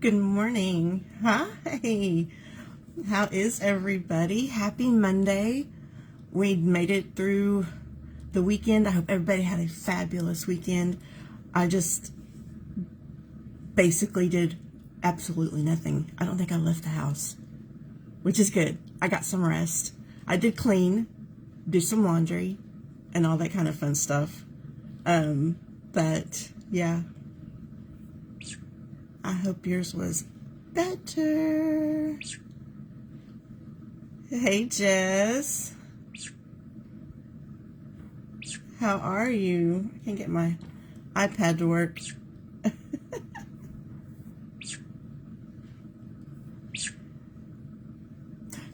Good morning. Hi. How is everybody? Happy Monday. We made it through the weekend. I hope everybody had a fabulous weekend. I just basically did absolutely nothing. I don't think I left the house, which is good. I got some rest. I did clean, do some laundry, and all that kind of fun stuff. But yeah, I hope yours was better. Hey, Jess. How are you? I can't get my iPad to work.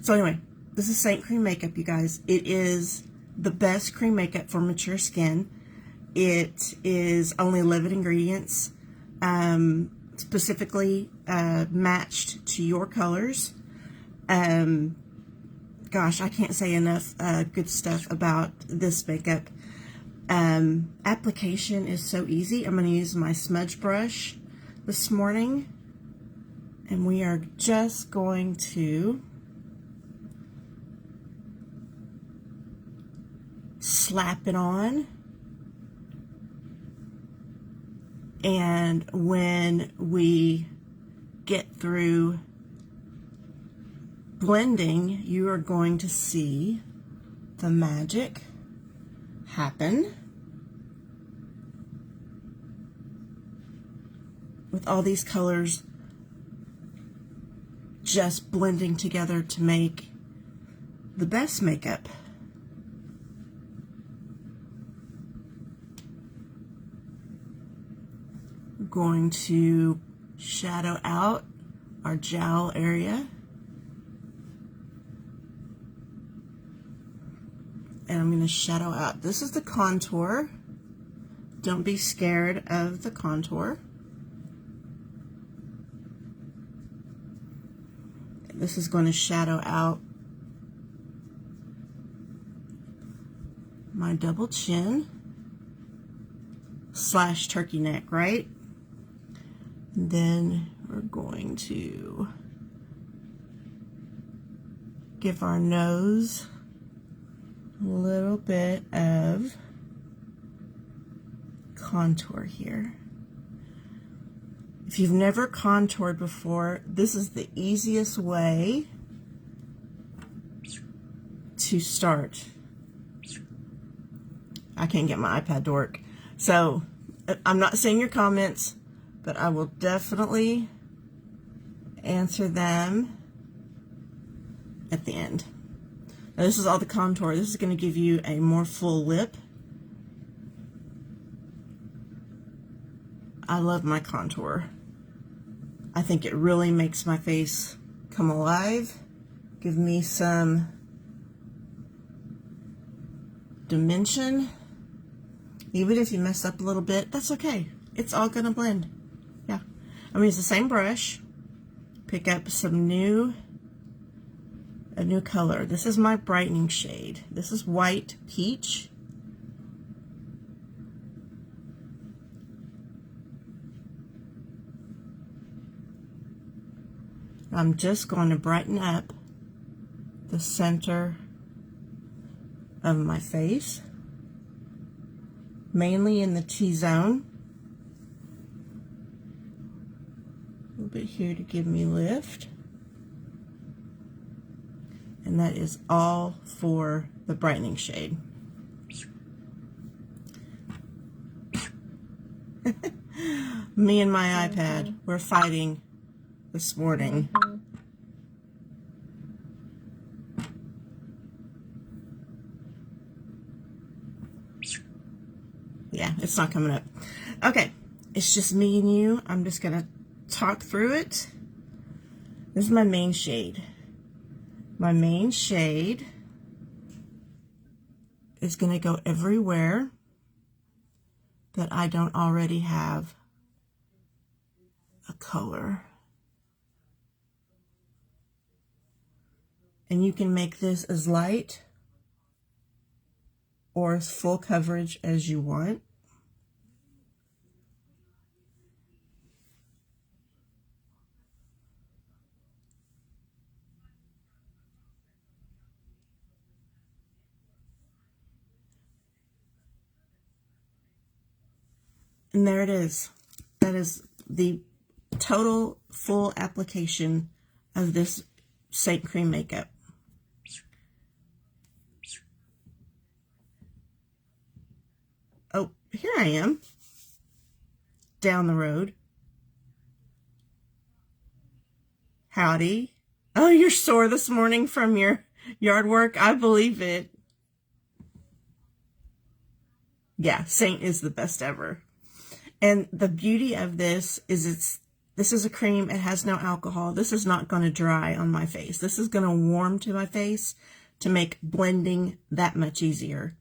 So anyway, this is Saint Cream Makeup, you guys. It is the best cream makeup for mature skin. It is only 11 ingredients, specifically matched to your colors. Gosh, I can't say enough good stuff about this makeup. Application is so easy. I'm going to use my smudge brush this morning, and we are just going to slap it on. And when we get through blending, you are going to see the magic happen with all these colors just blending together to make the best makeup. I'm going to shadow out our jowl area. And I'm going to shadow out. This is the contour. Don't be scared of the contour. This is going to shadow out my double chin / turkey neck, right? And then we're going to give our nose a little bit of contour here. If you've never contoured before, this is the easiest way to start. I can't get my iPad to work. So I'm not seeing your comments, but I will definitely answer them at the end. Now, this is all the contour. This is going to give you a more full lip. I love my contour. I think it really makes my face come alive. Give me some dimension. Even if you mess up a little bit, that's okay. It's all going to blend. Yeah. I'm going to use the same brush. Pick up some a new color. This is my brightening shade. This is White Peach. I'm just going to brighten up the center of my face, mainly in the T-zone. A little bit here to give me lift. And that is all for the brightening shade. Me and my iPad, we're fighting this morning. Yeah, it's not coming up. Okay, it's just me and you. I'm just gonna talk through it. This is my main shade. My main shade is going to go everywhere that I don't already have a color. And you can make this as light or as full coverage as you want. And there it is. That is the total full application of this Saint Cream makeup. Oh, here I am. Down the road. Howdy. Oh, you're sore this morning from your yard work? I believe it. Yeah, Saint is the best ever. And the beauty of this is this is a cream. It has no alcohol. This is not going to dry on my face. This is going to warm to my face to make blending that much easier.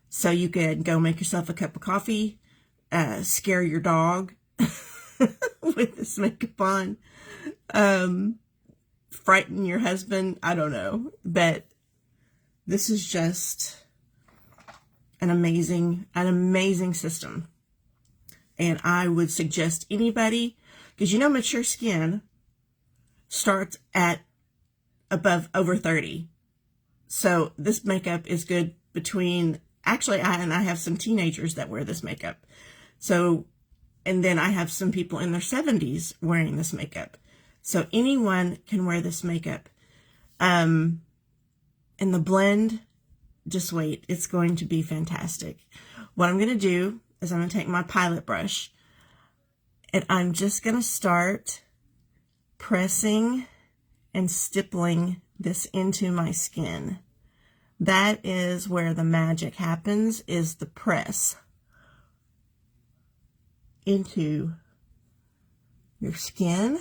So you could go make yourself a cup of coffee, scare your dog with this makeup on, frighten your husband. I don't know, but this is just an amazing system. And I would suggest anybody, because you know mature skin starts at over 30. So this makeup is good between, actually, I have some teenagers that wear this makeup. So, and then I have some people in their 70s wearing this makeup. So anyone can wear this makeup. And the blend, just wait, it's going to be fantastic. What I'm going to do is I'm going to take my Pilot brush and I'm just going to start pressing and stippling this into my skin. That is where the magic happens, is the press into your skin.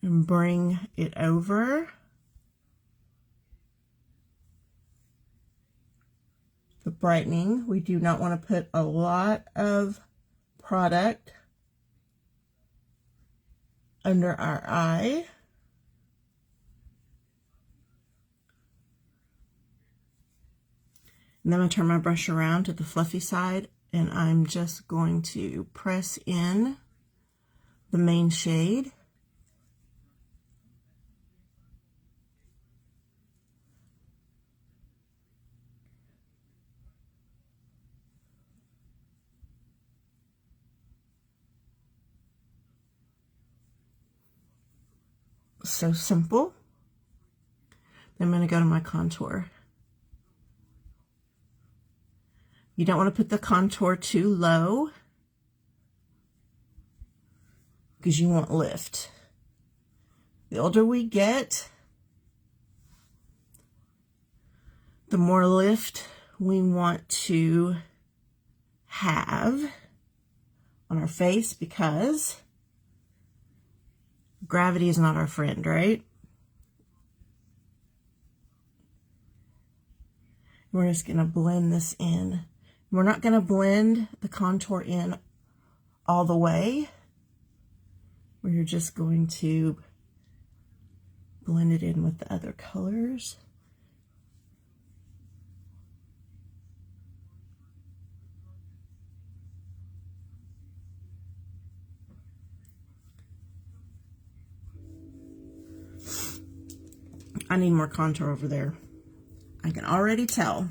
And bring it over. The brightening, we do not want to put a lot of product under our eye. And then I'm going to turn my brush around to the fluffy side, and I'm just going to press in the main shade. So simple. Then I'm going to go to my contour. You don't want to put the contour too low because you want lift. The older we get, the more lift we want to have on our face, because gravity is not our friend, right? We're just going to blend this in. We're not going to blend the contour in all the way. We're just going to blend it in with the other colors. I need more contour over there. I can already tell.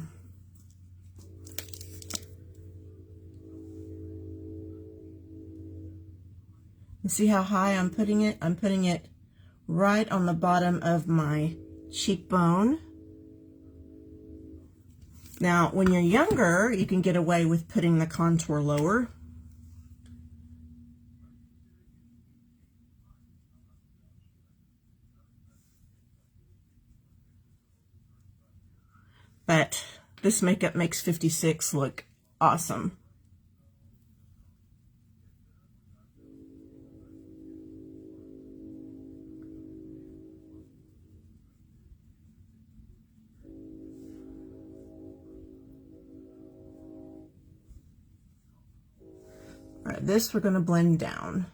You see how high I'm putting it? I'm putting it right on the bottom of my cheekbone. Now, when you're younger, you can get away with putting the contour lower. But this makeup makes 56 look awesome. All right, this we're going to blend down.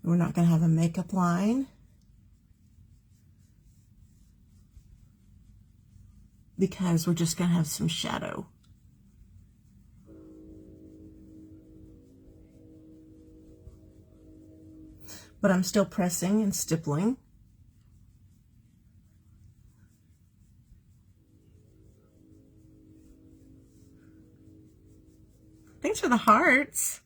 We're not going to have a makeup line. because we're just going to have some shadow. But I'm still pressing and stippling. Thanks for the hearts.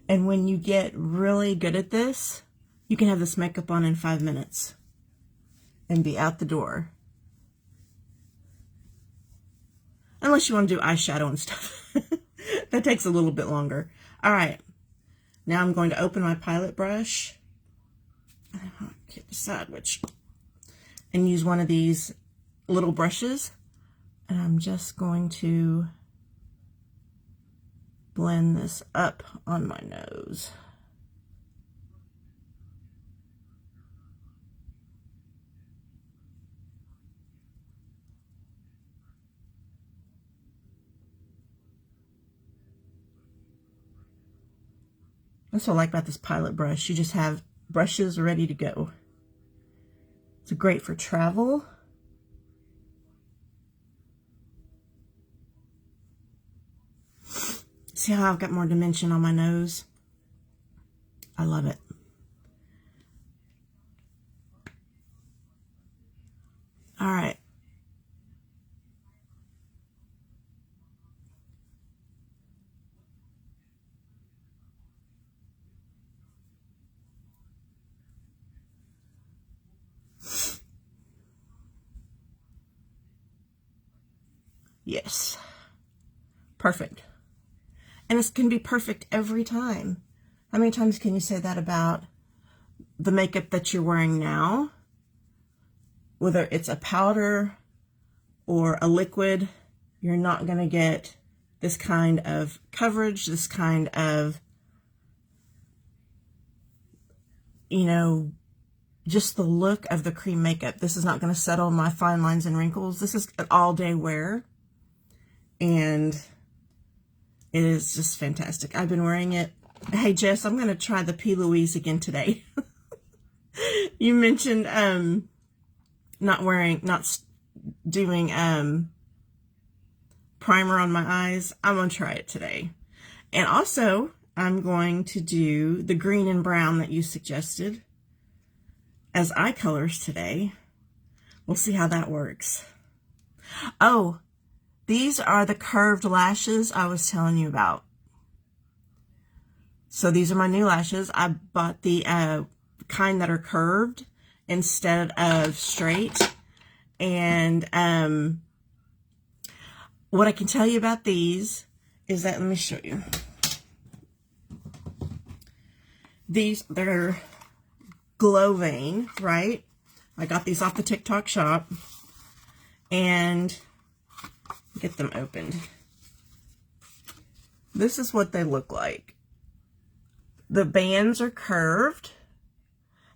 And when you get really good at this, you can have this makeup on in 5 minutes and be out the door. Unless you want to do eyeshadow and stuff. That takes a little bit longer. All right. Now I'm going to open my Pilot brush. I can't decide which. And use one of these little brushes. And I'm just going to blend this up on my nose. That's what I like about this Pilot brush. You just have brushes ready to go. It's great for travel. See how I've got more dimension on my nose? I love it. All right. Yes. Perfect. And it's going to be perfect every time. How many times can you say that about the makeup that you're wearing now? Whether it's a powder or a liquid, you're not going to get this kind of coverage, this kind of, you know, just the look of the cream makeup. This is not going to settle my fine lines and wrinkles. This is an all-day wear. And it is just fantastic. I've been wearing it. Hey, Jess, I'm going to try the P. Louise again today. You mentioned not doing primer on my eyes. I'm going to try it today. And also, I'm going to do the green and brown that you suggested as eye colors today. We'll see how that works. Oh, these are the curved lashes I was telling you about. So these are my new lashes. I bought the kind that are curved instead of straight. And what I can tell you about these is that, let me show you. They're Glow Vein, right? I got these off the TikTok shop. And get them opened. This is what they look like. The bands are curved.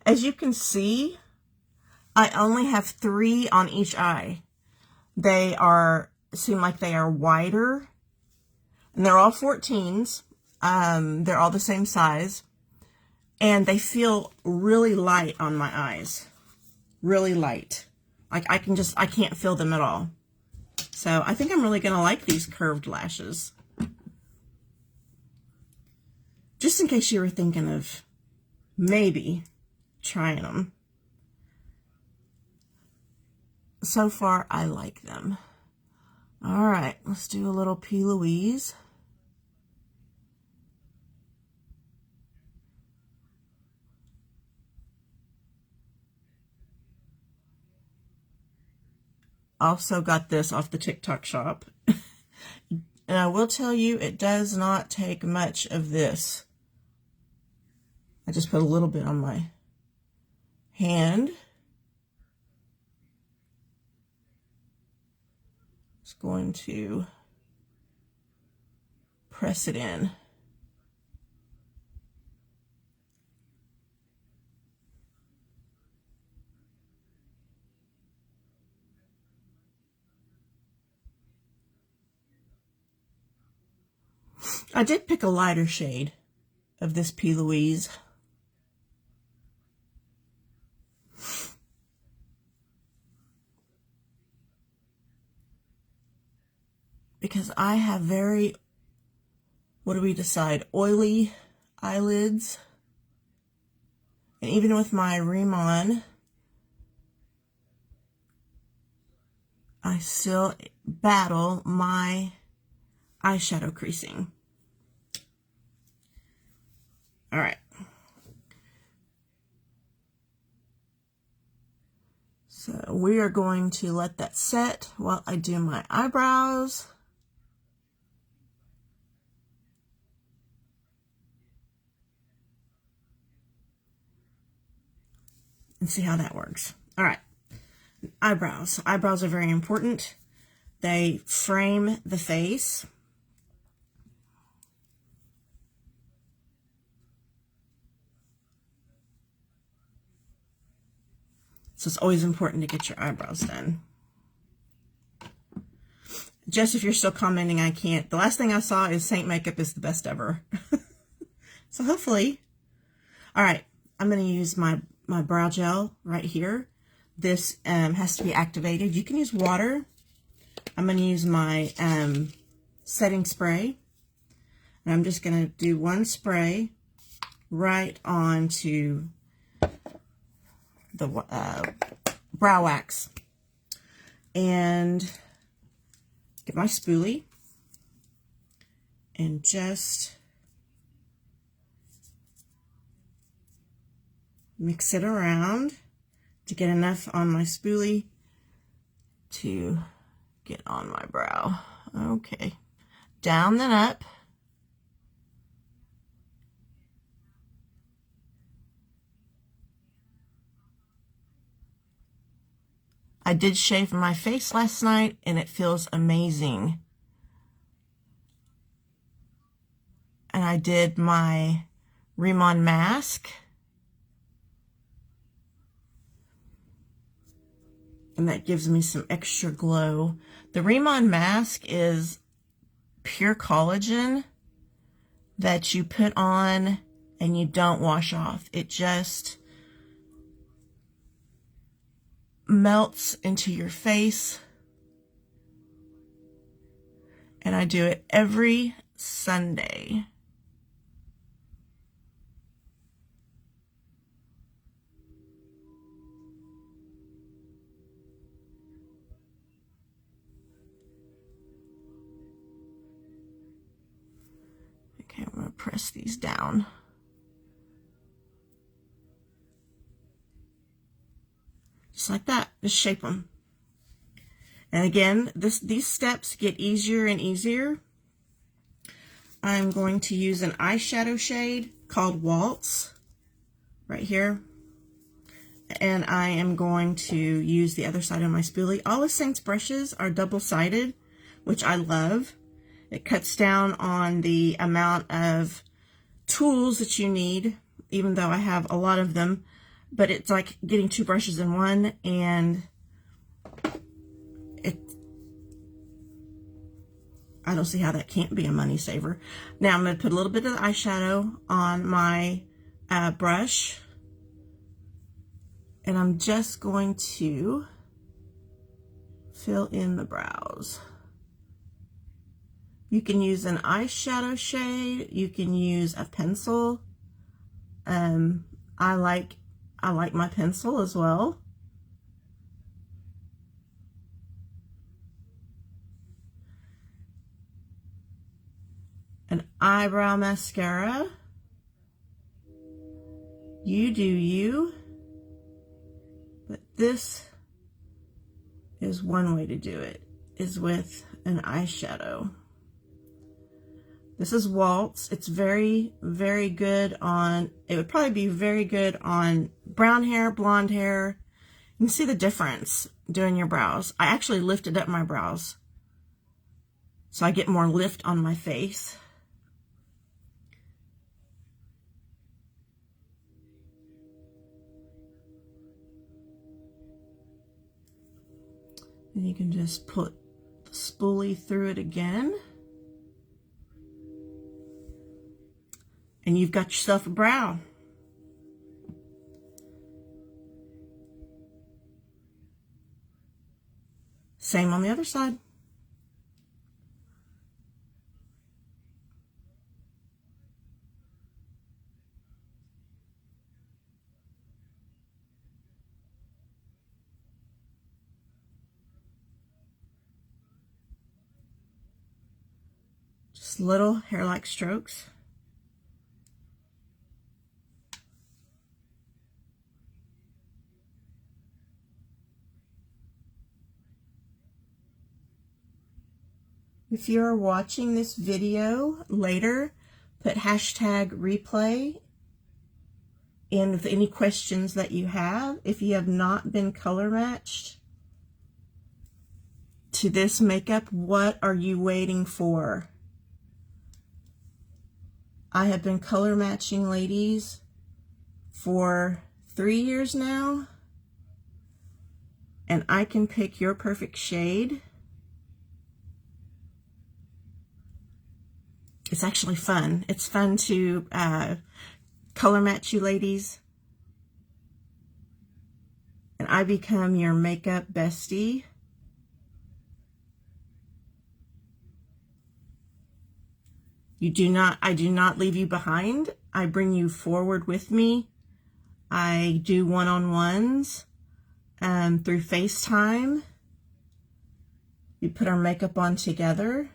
As you can see, I only have 3 on each eye. They seem like they are wider, and they're all 14s. They're all the same size, and they feel really light on my eyes. Really light. Like I can't feel them at all. So I think I'm really going to like these curved lashes. Just in case you were thinking of maybe trying them. So far, I like them. All right, let's do a little P. Louise. Also got this off the TikTok shop. And I will tell you, it does not take much of this. I just put a little bit on my hand. Just going to press it in. I did pick a lighter shade of this P. Louise. Because I have very, what do we decide, oily eyelids. And even with my Rimmon, I still battle my eyeshadow creasing. All right. So we are going to let that set while I do my eyebrows. And see how that works. All right. Eyebrows. Eyebrows are very important. They frame the face. So it's always important to get your eyebrows done. Just if you're still commenting, I can't. The last thing I saw is Saint Makeup is the best ever. So hopefully. All right. I'm going to use my brow gel right here. This has to be activated. You can use water. I'm going to use my setting spray. And I'm just going to do one spray right onto the brow wax. And get my spoolie and just mix it around to get enough on my spoolie to get on my brow. Okay, down then up. I did shave my face last night and it feels amazing. And I did my Rimmon mask. And that gives me some extra glow. The Rimmon mask is pure collagen that you put on and you don't wash off. It just melts into your face. And I do it every Sunday. Okay, I'm going to press these down. Just like that, just shape them. And again, these steps get easier and easier. I'm going to use an eyeshadow shade called Waltz right here. And I am going to use the other side of my spoolie. All the Saints brushes are double-sided, which I love. It cuts down on the amount of tools that you need, even though I have a lot of them. But it's like getting two brushes in one, and I don't see how that can't be a money saver. Now I'm going to put a little bit of eyeshadow on my brush. And I'm just going to fill in the brows. You can use an eyeshadow shade. You can use a pencil. I like my pencil as well. An eyebrow mascara. You do you. But this is one way to do it, is with an eyeshadow. This is Waltz. It's very, very good on, it would probably be very good on brown hair, blonde hair. You can see the difference doing your brows. I actually lifted up my brows so I get more lift on my face. And you can just put the spoolie through it again. and you've got yourself a brow. Same on the other side. Just little hair-like strokes. If you're watching this video later, put hashtag replay in with any questions that you have. If you have not been color matched to this makeup, what are you waiting for? I have been color matching ladies for 3 years now, and I can pick your perfect shade. It's actually fun. It's fun to color match you ladies. And I become your makeup bestie. I do not leave you behind. I bring you forward with me. I do one-on-ones through FaceTime. We put our makeup on together.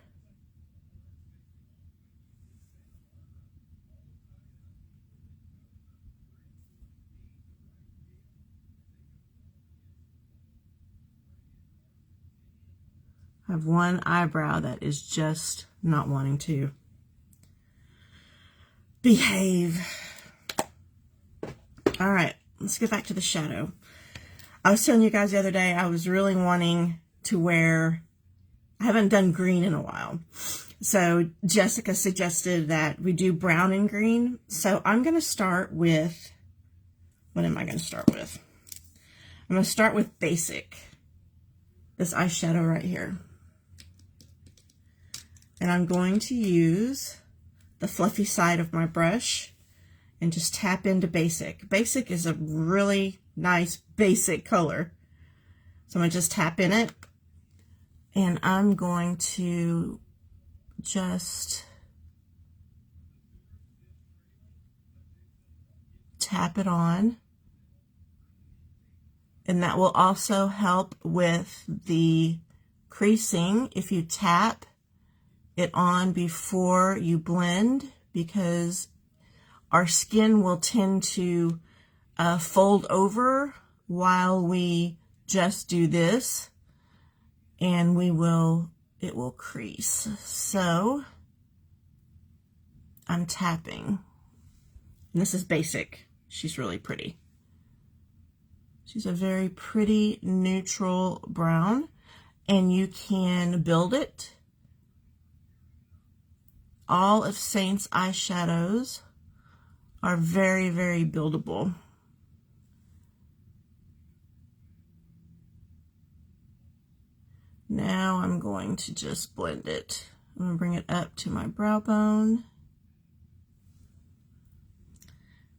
I have one eyebrow that is just not wanting to behave. All right, let's get back to the shadow. I was telling you guys the other day, I was really wanting to wear, I haven't done green in a while. So Jessica suggested that we do brown and green. So I'm going to start with, what am I going to start with? I'm going to start with Basic, this eyeshadow right here. And I'm going to use the fluffy side of my brush and just tap into Basic. Basic is a really nice basic color. So I'm going to just tap in it. And I'm going to just tap it on. And that will also help with the creasing if you tap it on before you blend, because our skin will tend to fold over while we just do this, and it will crease. So I'm tapping. And this is Basic. She's really pretty. She's a very pretty neutral brown, and you can build it. All of Saint's eyeshadows are very, very buildable. Now I'm going to just blend it. I'm going to bring it up to my brow bone.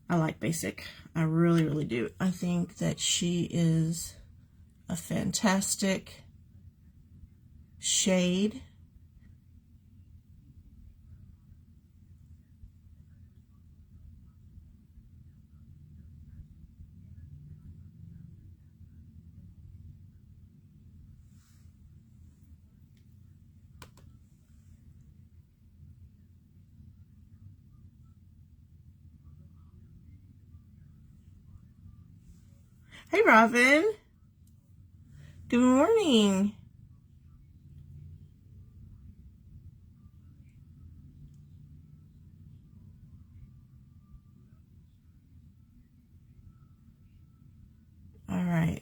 I like Basic. I really, really do. I think that she is a fantastic shade. Hey, Robin. Good morning. All right.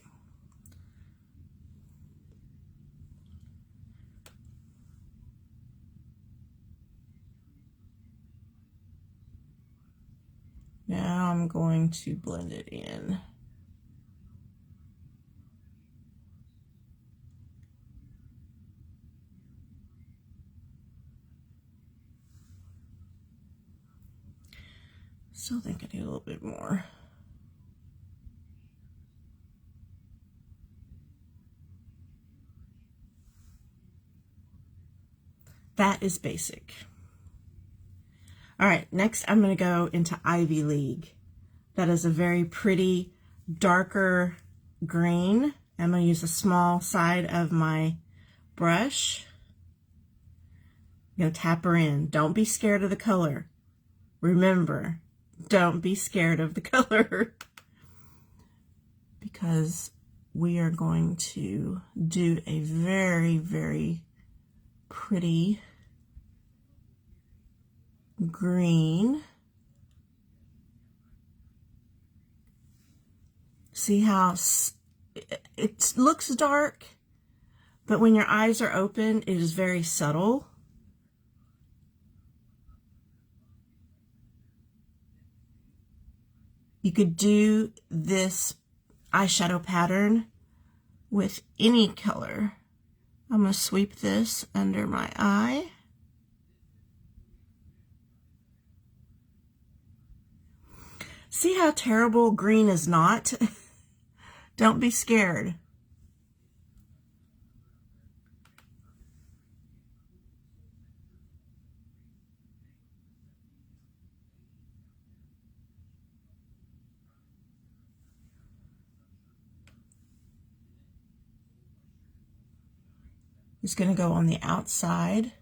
Now I'm going to blend it in. Still think I need a little bit more. That is basic. All right, next I'm going to go into Ivy League. That is a very pretty, darker green. I'm going to use a small side of my brush. I'm going to tap her in. Don't be scared of the color. Remember, don't be scared of the color. Because we are going to do a very, very pretty green. See how it looks dark, but when your eyes are open, it is very subtle. You could do this eyeshadow pattern with any color. I'm going to sweep this under my eye. See how terrible green is not? Don't be scared. It's going to go on the outside,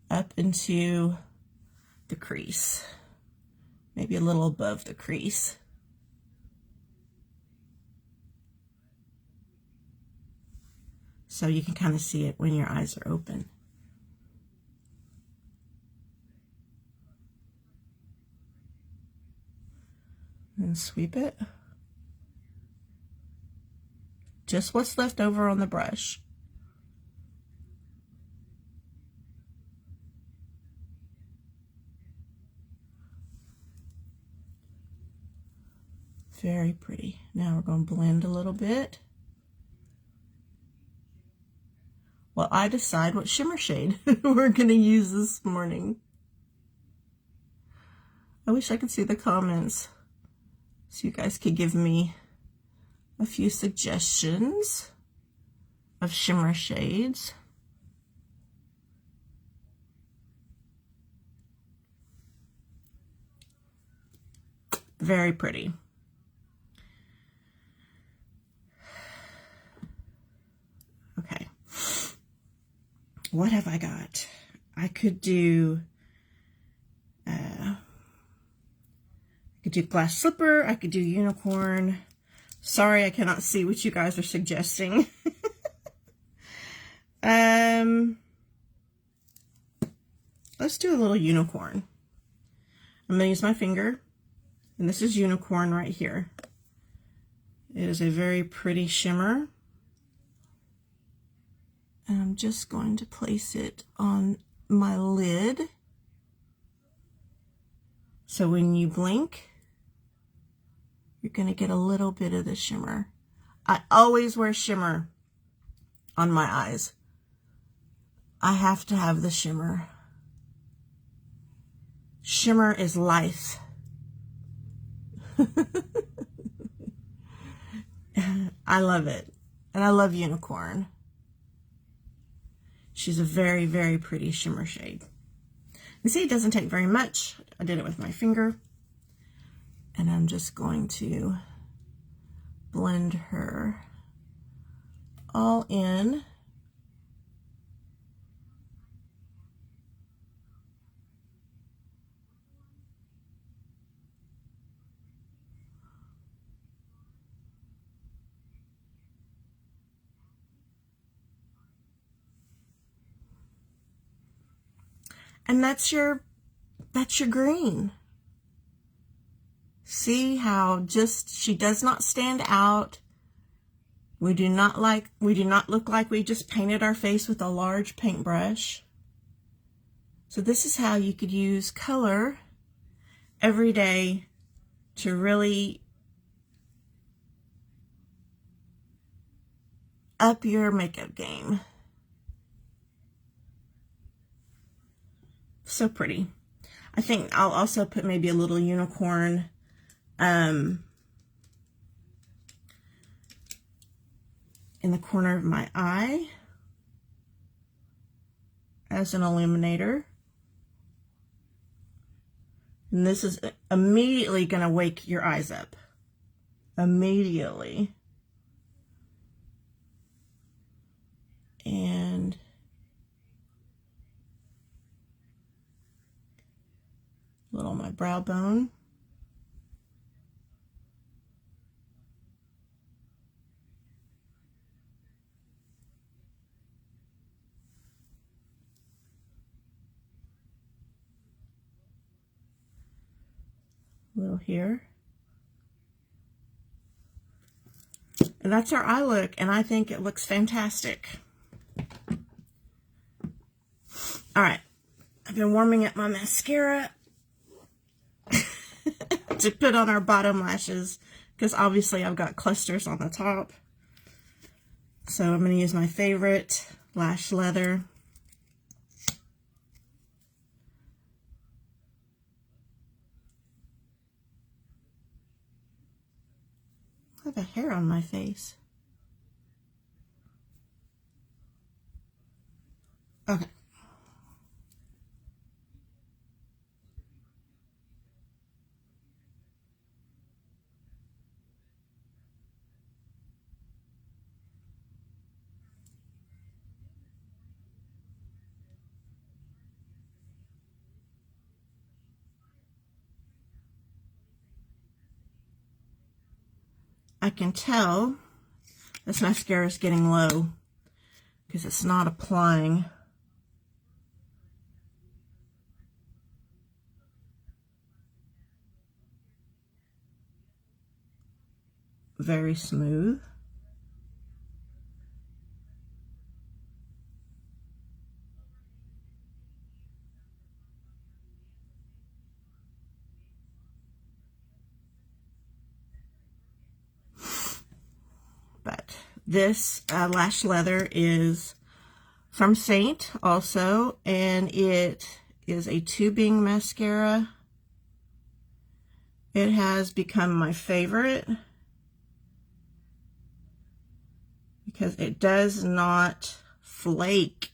up into the crease, maybe a little above the crease. So you can kind of see it when your eyes are open. And sweep it. Just what's left over on the brush. Very pretty. Now we're going to blend a little bit. Well, I decide what shimmer shade we're going to use this morning. I wish I could see the comments so you guys could give me a few suggestions of shimmer shades. Very pretty. Okay. What have I got? I could do glass slipper. I could do unicorn. Sorry, I cannot see what you guys are suggesting. Let's do a little unicorn. I'm going to use my finger, and this is unicorn right here. It is a very pretty shimmer. And I'm just going to place it on my lid. So when you blink, you're going to get a little bit of the shimmer. I always wear shimmer on my eyes. I have to have the shimmer. Shimmer is life. I love it. And I love unicorn. She's a very, very pretty shimmer shade. You see, it doesn't take very much. I did it with my finger. And I'm just going to blend her all in. And that's your green. See how just she does not stand out. We do not look like we just painted our face with a large paintbrush. So this is how you could use color every day to really up your makeup game. So pretty. I think I'll also put maybe a little unicorn in the corner of my eye as an illuminator. And this is immediately going to wake your eyes up. Immediately. And a little on my brow bone. A little here. And that's our eye look, and I think it looks fantastic. All right, I've been warming up my mascara to put on our bottom lashes, because obviously I've got clusters on the top. So I'm going to use my favorite lash leather. I have a hair on my face. Okay. I can tell this mascara is getting low because it's not applying. Very smooth. But this lash leather is from Saint also, and it is a tubing mascara. It has become my favorite because it does not flake.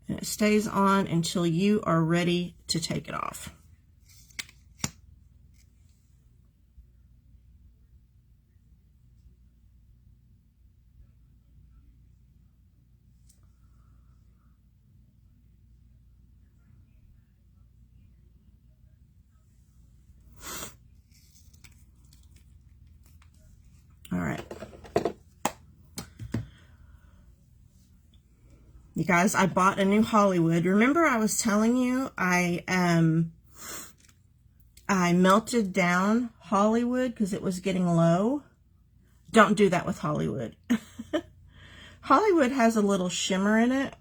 And it stays on until you are ready to take it off. All right. You guys, I bought a new Hollywood. Remember I was telling you I melted down Hollywood because it was getting low? Don't do that with Hollywood. Hollywood has a little shimmer in it.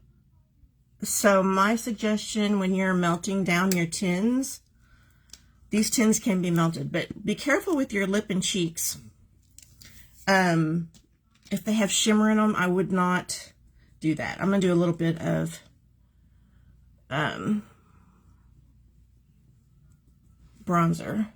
So my suggestion when you're melting down your tins, these tins can be melted, but be careful with your lip and cheeks. If they have shimmer in them, I would not do that. I'm going to do a little bit of bronzer.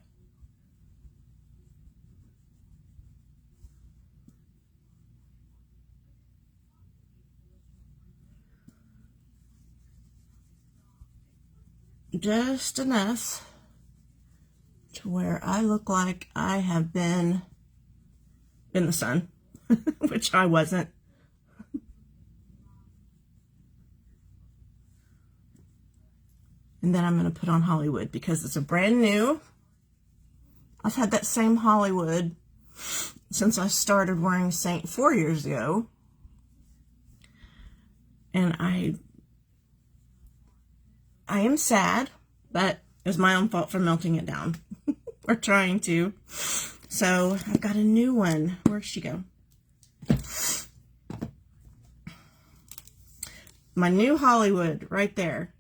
Just enough to where I look like I have been in the sun, which I wasn't. And then I'm going to put on Hollywood because it's a brand new. I've had that same Hollywood since I started wearing Saint 4 years ago. And I am sad, but it was my own fault for melting it down. Or trying to. So I've got a new one. Where'd she go? My new Hollywood right there.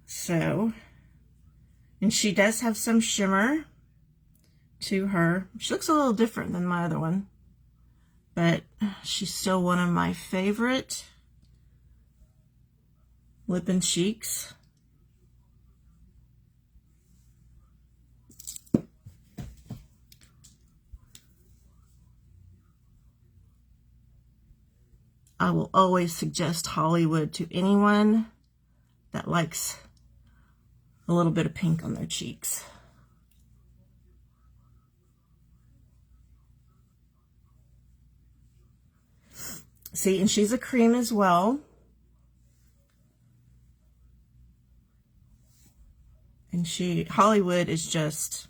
So, and she does have some shimmer to her. She looks a little different than my other one, but she's still one of my favorite Lip and Cheeks. I will always suggest Hollywood to anyone that likes a little bit of pink on their cheeks. See, and she's a cream as well. And Hollywood is just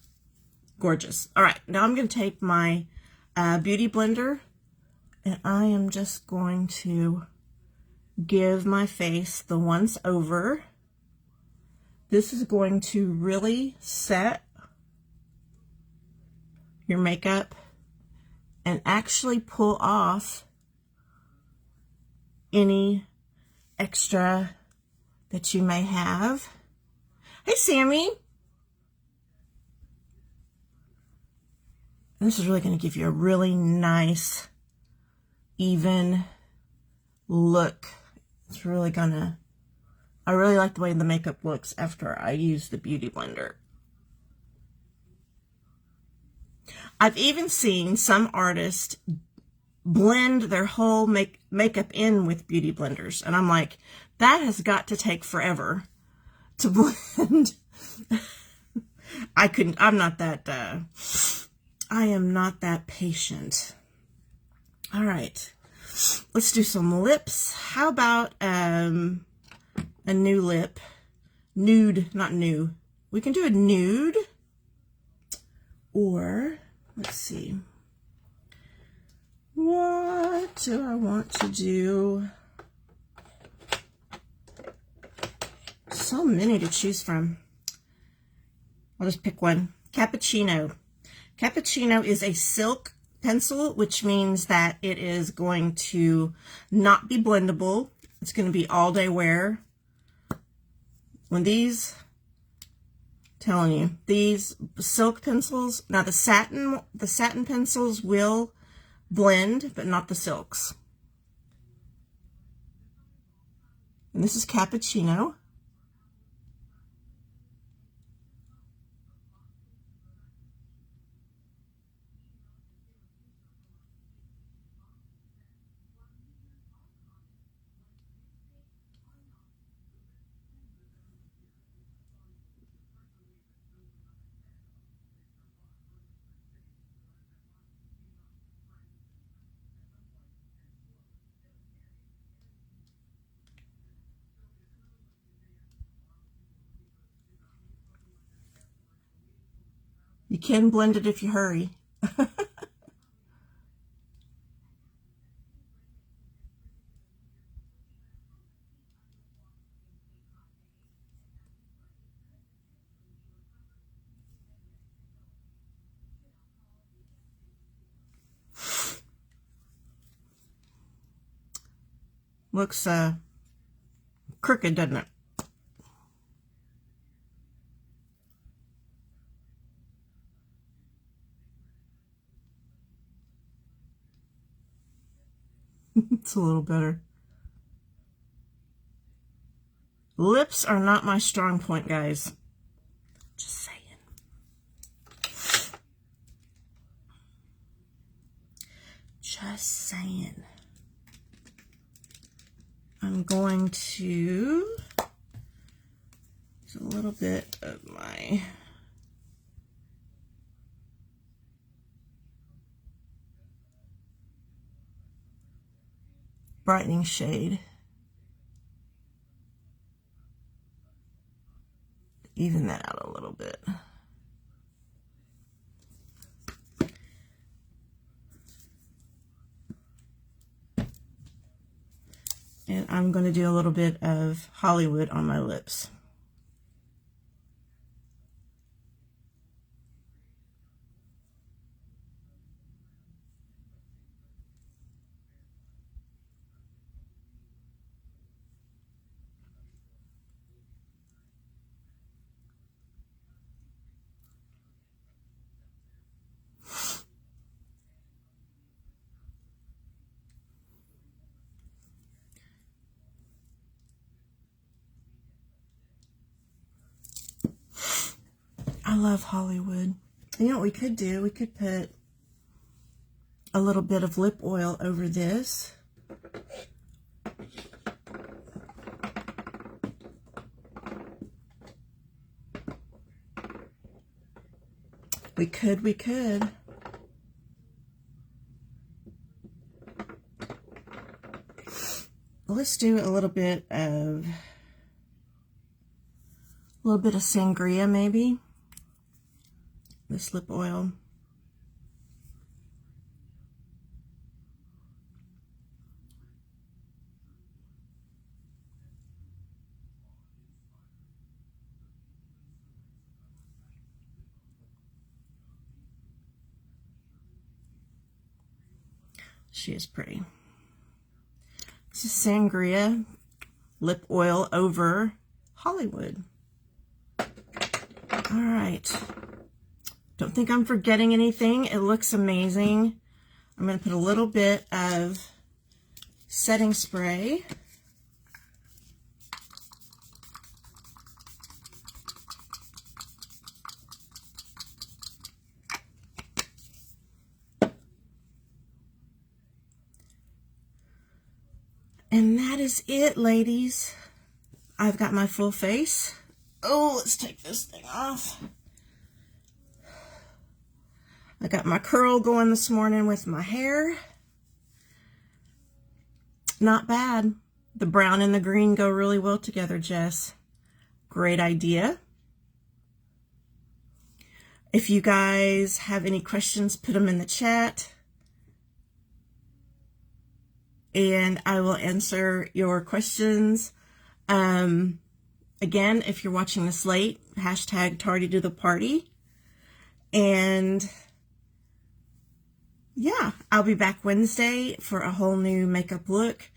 gorgeous. All right, now I'm going to take my Beauty Blender, and I am just going to give my face the once over. This is going to really set your makeup and actually pull off any extra that you may have. Hey, Sammy. This is really going to give you a really nice, even look. It's really gonna, I really like the way the makeup looks after I use the Beauty Blender. I've even seen some artists blend their whole makeup in with Beauty Blenders. And I'm like, that has got to take forever to blend. I'm not that, I am not that patient. All right, let's do some lips. How about a new lip? Nude, not new. We can do a nude. Or, let's see. What do I want to do? So many to choose from. I'll just pick one. Cappuccino. Cappuccino is a silk pencil, which means that it is going to not be blendable. It's going to be all day wear. When these, telling you, these silk pencils, now the satin pencils will blend, but not the silks. And this is Cappuccino. You can blend it if you hurry. Looks crooked, doesn't it? It's a little better. Lips are not my strong point, guys. Just saying. Just saying. I'm going to use a little bit of my brightening shade. Even that out a little bit. And I'm going to do a little bit of Hollywood on my lips. I love Hollywood. You know what we could do? We could put a little bit of lip oil over this. We could. Let's do a little bit of sangria, maybe. This lip oil. She is pretty. This is sangria lip oil over Hollywood. All right. Don't think I'm forgetting anything. It looks amazing. I'm going to put a little bit of setting spray. And that is it, ladies. I've got my full face. Oh, let's take this thing off. I got my curl going this morning with my hair. Not bad. The brown and the green go really well together, Jess. Great idea. If you guys have any questions, put them in the chat. And I will answer your questions. Again, if you're watching this late, hashtag tardy to the party. And yeah, I'll be back Wednesday for a whole new makeup look.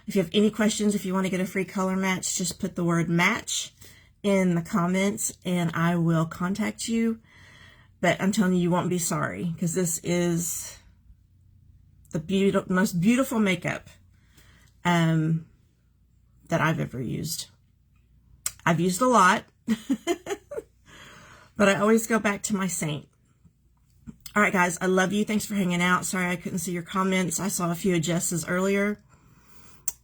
If you have any questions, if you want to get a free color match, just put the word match in the comments and I will contact you. But I'm telling you, you won't be sorry, because this is the most beautiful makeup that I've ever used. I've used a lot, but I always go back to my Saint. All right, guys, I love you. Thanks for hanging out. Sorry I couldn't see your comments. I saw a few of Jess's earlier.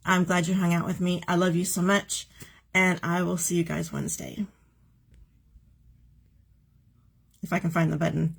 I'm glad you hung out with me. I love you so much, and I will see you guys Wednesday. If I can find the button.